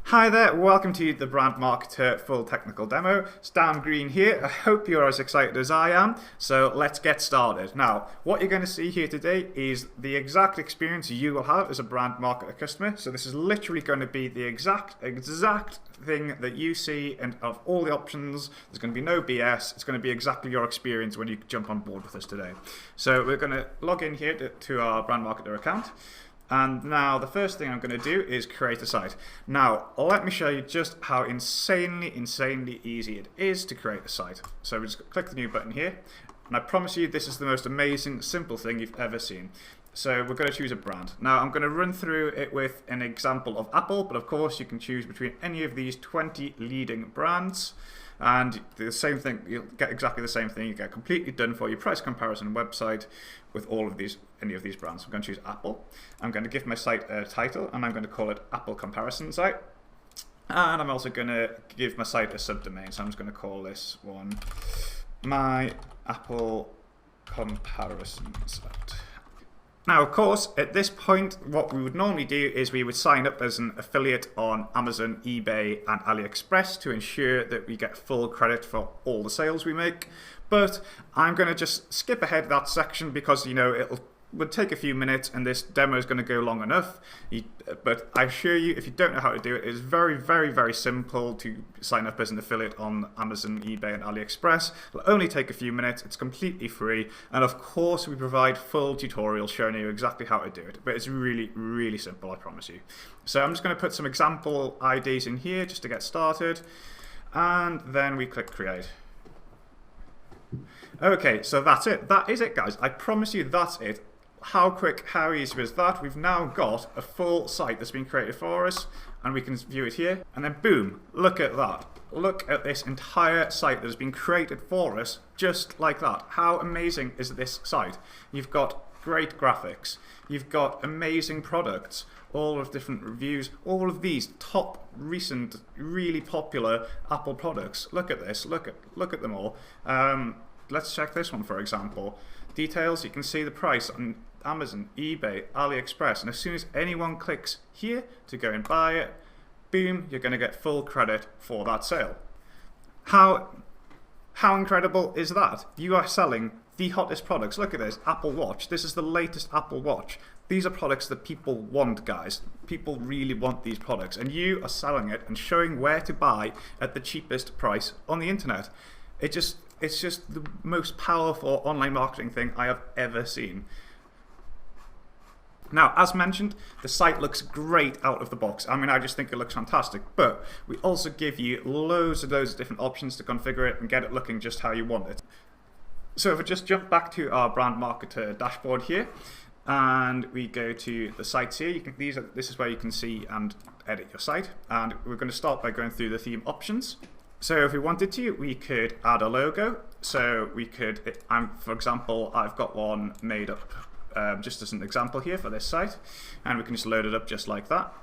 Hi there, welcome to the BrandMarketer full technical demo. It's Dan Green here. I hope you're as excited as I am, so let's get started. Now, what you're going to see here today is the exact experience you will have as a BrandMarketer customer. So this is literally going to be the exact thing that you see, and of all the options, there's going to be no BS. It's going to be exactly your experience when you jump on board with us today. So we're going to log in here to our BrandMarketer account. And now the first thing I'm going to do is create a site. Now, let me show you just how insanely easy it is to create a site. So we just click the new button here, and I promise you this is the most amazing, simple thing you've ever seen. So we're going to choose a brand. Now I'm going to run through it with an example of Apple, but of course you can choose between any of these 20 leading brands. And the same thing, you'll get exactly the same thing. You get completely done for your price comparison website with all of these, any of these brands. I'm going to choose Apple. I'm going to give my site a title, and I'm going to call it Apple Comparison Site. And I'm also going to give my site a subdomain. So I'm just going to call this one My Apple Comparison Site. Now, of course, at this point, what we would normally do is we would sign up as an affiliate on Amazon, eBay, and AliExpress to ensure that we get full credit for all the sales we make. But I'm going to just skip ahead that section because, you know, it would take a few minutes and this demo is going to go long enough. But I assure you, if you don't know how to do it, it's very simple to sign up as an affiliate on Amazon, eBay, and AliExpress. It'll only take a few minutes. It's completely free. And of course, we provide full tutorials showing you exactly how to do it. But it's really simple, I promise you. So I'm just going to put some example IDs in here just to get started. And then we click create. Okay, so that's it. That is it, guys. I promise you that's it. How quick, how easy was that? We've now got a full site that's been created for us, and we can view it here, and then boom, look at that. Look at this entire site that has been created for us just like that. How amazing is this site? You've got great graphics, you've got amazing products, all of different reviews, all of these top recent, really popular Apple products. Look at this, look at them all. Let's check this one, for example. Details, you can see the price on Amazon, eBay, AliExpress, and as soon as anyone clicks here to go and buy it, boom, you're going to get full credit for that sale. How incredible is that? You are selling the hottest products. Look at this, Apple Watch. This is the latest Apple Watch. These are products that people want, guys. People really want these products, and you are selling it and showing where to buy at the cheapest price on the internet. It's just the most powerful online marketing thing I have ever seen. Now, as mentioned, the site looks great out of the box. I mean, I just think it looks fantastic, but we also give you loads of different options to configure it and get it looking just how you want it. So if we just jump back to our BrandMarketer dashboard here, and we go to the sites here, this is where you can see and edit your site. And we're going to start by going through the theme options. So if we wanted to, we could add a logo. So we could, for example, I've got one made up just as an example here for this site, and we can just load it up just like that.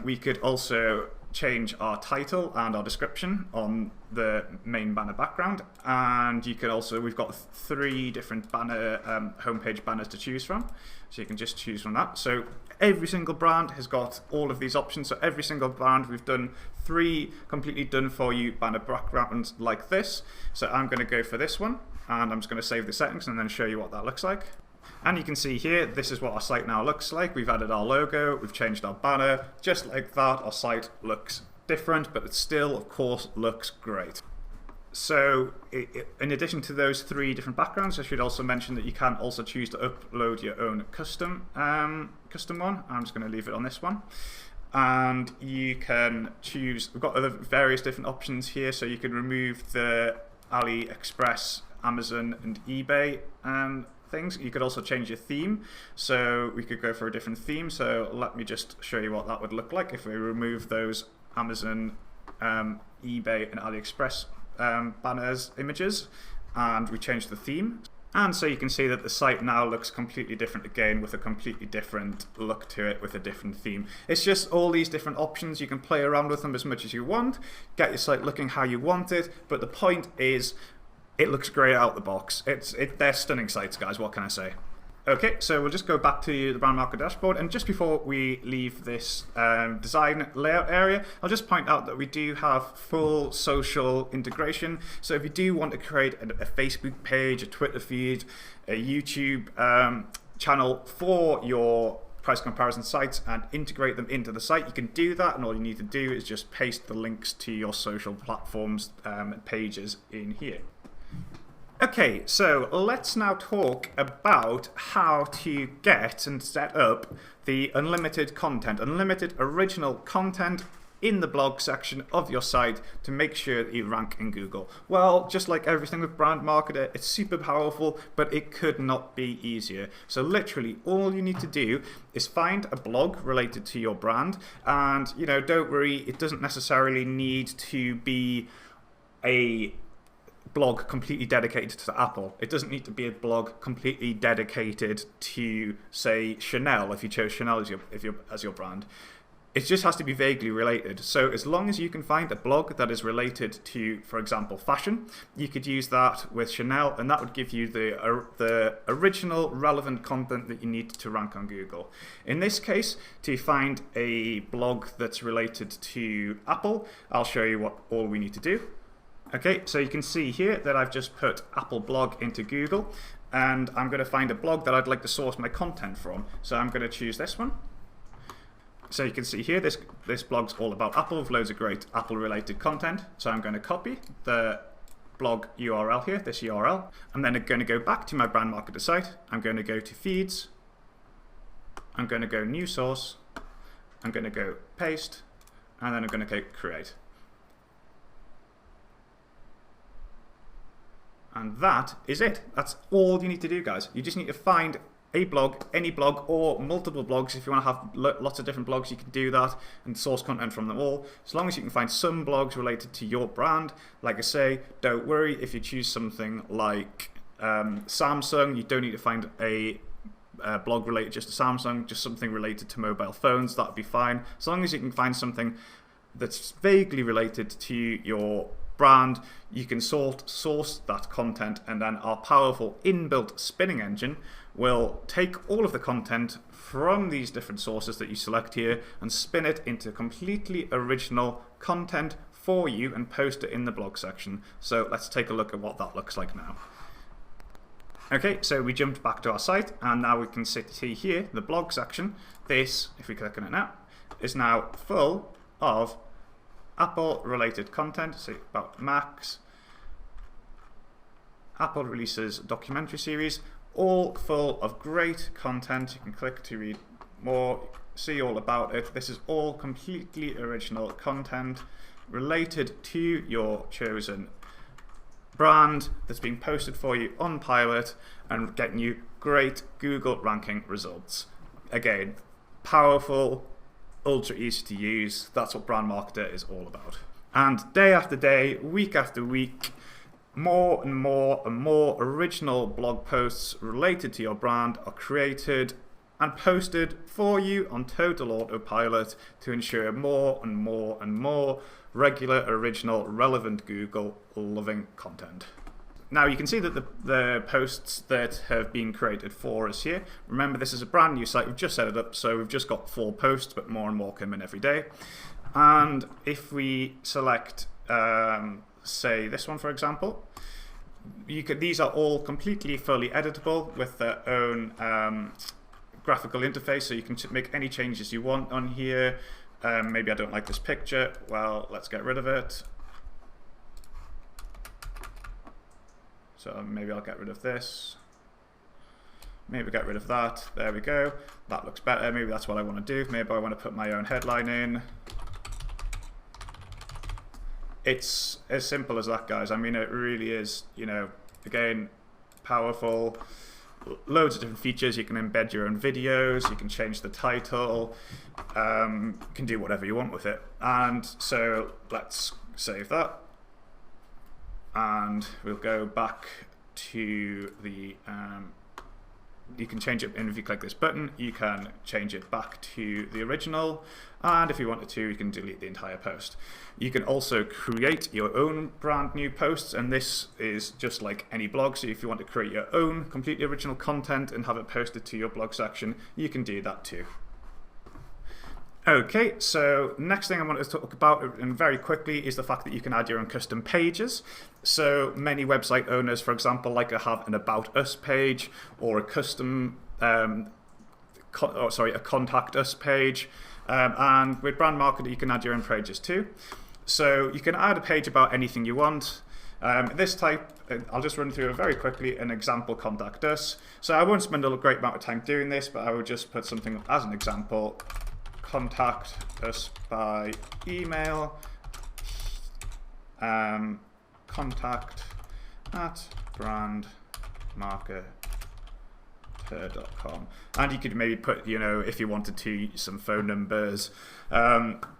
We could also change our title and our description on the main banner background, and you can also, we've got 3 different banner homepage banners to choose from, so you can just choose from that. So every single brand has got all of these options. So every single brand, we've done 3 completely done for you banner backgrounds like this. So I'm going to go for this one, and I'm just going to save the settings and then show you what that looks like. And you can see here, this is what our site now looks like. We've added our logo, we've changed our banner, just like that. Our site looks different, but it still, of course, looks great. So in addition to those 3 different backgrounds, I should also mention that you can also choose to upload your own custom one. I'm just going to leave it on this one. And you can choose, we've got other various different options here, so you can remove the AliExpress, Amazon, and eBay things. You could also change your theme, so we could go for a different theme. So let me just show you what that would look like if we remove those Amazon, eBay, and AliExpress banners images, and we change the theme. And so you can see that the site now looks completely different again, with a completely different look to it, with a different theme. It's just all these different options. You can play around with them as much as you want, get your site looking how you want it, but the point is, it looks great out the box. They're stunning sites, guys, what can I say? Okay, so we'll just go back to the BrandMarketer dashboard, and just before we leave this design layout area, I'll just point out that we do have full social integration. So if you do want to create a Facebook page, a Twitter feed, a YouTube channel for your price comparison sites and integrate them into the site, you can do that, and all you need to do is just paste the links to your social platforms pages in here. Okay, so let's now talk about how to get and set up the unlimited content, unlimited original content in the blog section of your site to make sure that you rank in Google. Well, just like everything with BrandMarketer, it's super powerful, but it could not be easier. So literally all you need to do is find a blog related to your brand, and don't worry, it doesn't necessarily need to be a blog completely dedicated to Apple. It doesn't need to be a blog completely dedicated to, say, Chanel, if you chose Chanel as your brand. It just has to be vaguely related. So as long as you can find a blog that is related to, for example, fashion, you could use that with Chanel, and that would give you the original relevant content that you need to rank on Google. In this case, to find a blog that's related to Apple, I'll show you what all we need to do. Okay, so you can see here that I've just put Apple blog into Google, and I'm going to find a blog that I'd like to source my content from. So I'm going to choose this one. So you can see here, this blog's all about Apple with loads of great Apple related content. So I'm going to copy the blog URL here, this URL. I'm then going to go back to my BrandMarketer site. I'm going to go to feeds. I'm going to go new source. I'm going to go paste, and then I'm going to go create. And that is it. That's all you need to do, guys. You just need to find a blog, any blog, or multiple blogs. If you want to have lots of different blogs, you can do that and source content from them all. As long as you can find some blogs related to your brand. Like I say, don't worry if you choose something like Samsung. You don't need to find a blog related just to Samsung, just something related to mobile phones. That would be fine. As long as you can find something that's vaguely related to your brand, you can source that content, and then our powerful inbuilt spinning engine will take all of the content from these different sources that you select here and spin it into completely original content for you and post it in the blog section. So let's take a look at what that looks like now. Okay, so we jumped back to our site, and now we can see here the blog section. This, if we click on it now, is now full of Apple related content, so about Macs, Apple releases documentary series, all full of great content. You can click to read more, see all about it. This is all completely original content related to your chosen brand that's being posted for you on Pilot and getting you great Google ranking results. Again, powerful, ultra easy to use. That's what BrandMarketer is all about. And day after day, week after week, more and more and more original blog posts related to your brand are created and posted for you on total autopilot to ensure more and more and more regular, original, relevant Google loving content. Now you can see that the posts that have been created for us here. Remember, this is a brand new site. We've just set it up, so we've just got 4 posts, but more and more come in every day. And if we select, say, this one, for example, these are all completely fully editable with their own graphical interface, so you can make any changes you want on here. Maybe I don't like this picture. Well, let's get rid of it. So maybe I'll get rid of this. Maybe get rid of that. There we go. That looks better. Maybe that's what I want to do. Maybe I want to put my own headline in. It's as simple as that, guys. I mean, it really is, again, powerful. Loads of different features. You can embed your own videos. You can change the title. You can do whatever you want with it. And so let's save that. And we'll go back to the you can change it, and if you click this button, you can change it back to the original, and if you wanted to, you can delete the entire post. You can also create your own brand new posts, and this is just like any blog, so if you want to create your own completely original content and have it posted to your blog section, you can do that too. Okay, so next thing I want to talk about, and very quickly, is the fact that you can add your own custom pages. So many website owners, for example, like to have an About Us page or a custom, a Contact Us page. And with BrandMarketer, you can add your own pages too. So you can add a page about anything you want. This type, I'll just run through very quickly an example Contact Us. So I won't spend a great amount of time doing this, but I will just put something as an example. Contact us by email, contact@brandmarketer.com, and you could maybe put, if you wanted to, some phone numbers,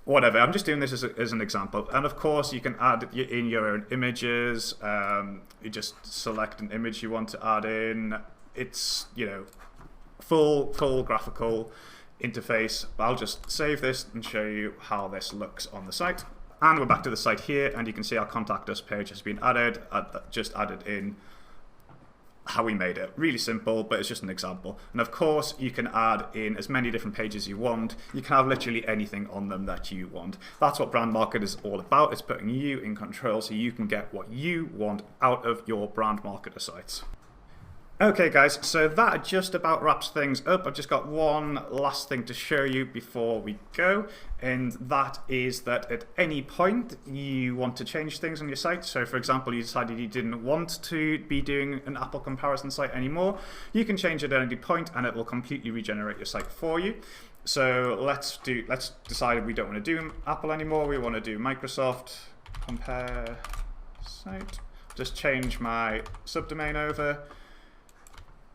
whatever. I'm just doing this as an example, and of course you can add in your own images. You just select an image you want to add in. It's full graphical interface. I'll just save this and show you how this looks on the site. And we're back to the site here, and you can see our Contact Us page has been added. Just added in how we made it. Really simple, but it's just an example. And of course, you can add in as many different pages you want. You can have literally anything on them that you want. That's what BrandMarketer is all about. It's putting you in control so you can get what you want out of your BrandMarketer sites. Okay guys, so that just about wraps things up. I've just got one last thing to show you before we go, and that is that at any point you want to change things on your site. So for example, you decided you didn't want to be doing an Apple comparison site anymore, you can change it at any point and it will completely regenerate your site for you. So let's decide we don't want to do Apple anymore, we want to do Microsoft compare site. Just change my subdomain over.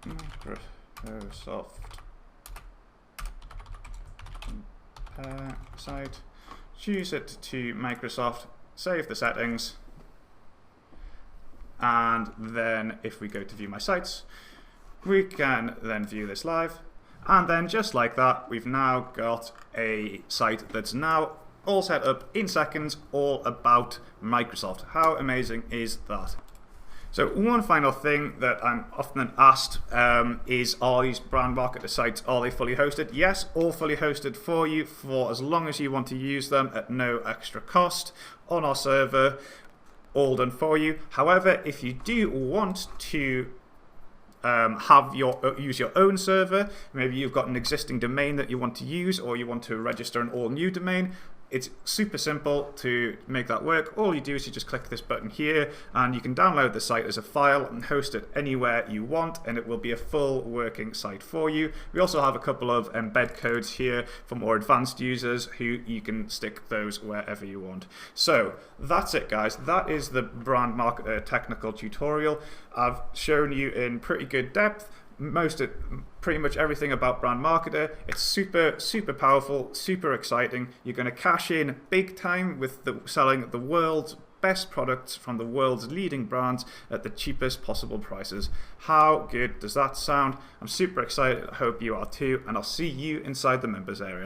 Microsoft site, choose it to Microsoft, save the settings, and then if we go to view my sites, we can then view this live, and then just like that, we've now got a site that's now all set up in seconds, all about Microsoft. How amazing is that? So one final thing that I'm often asked is, are these BrandMarketer sites, are they fully hosted? Yes, all fully hosted for you for as long as you want to use them at no extra cost on our server, all done for you. However, if you do want to use your own server, maybe you've got an existing domain that you want to use, or you want to register an all new domain, it's super simple to make that work. All you do is you just click this button here, and you can download the site as a file and host it anywhere you want, and it will be a full working site for you. We also have a couple of embed codes here for more advanced users who you can stick those wherever you want. So that's it guys, that is the BrandMarketer technical tutorial. I've shown you in pretty good depth pretty much everything about BrandMarketer. It's super powerful, super exciting. You're going to cash in big time with selling the world's best products from the world's leading brands at the cheapest possible prices. How good does that sound? I'm super excited. I hope you are too, and I'll see you inside the members area.